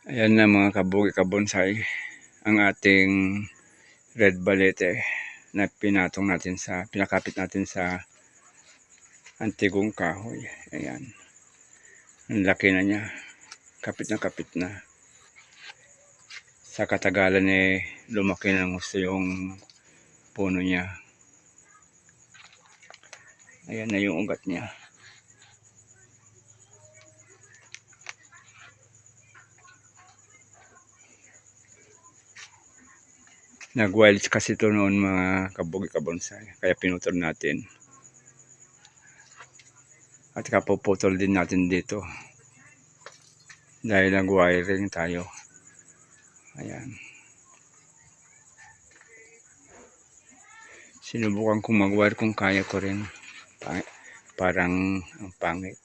Ayan na mga kabugi kabonsay, ang ating red balete na pinakapit natin sa antigong kahoy. Ayan, ang laki na niya, kapit na. Sa katagalan lumaki ng gusto yung puno niya. Ayan na yung ugat niya. Nag-wilds kasi ito noon mga kabugi kabonsay, kaya pinutol natin. At kapuputol din natin dito dahil nag-wiring tayo. Ayan. Sinubukan kong mag-wire kung kaya ko rin. Parang ang pangit.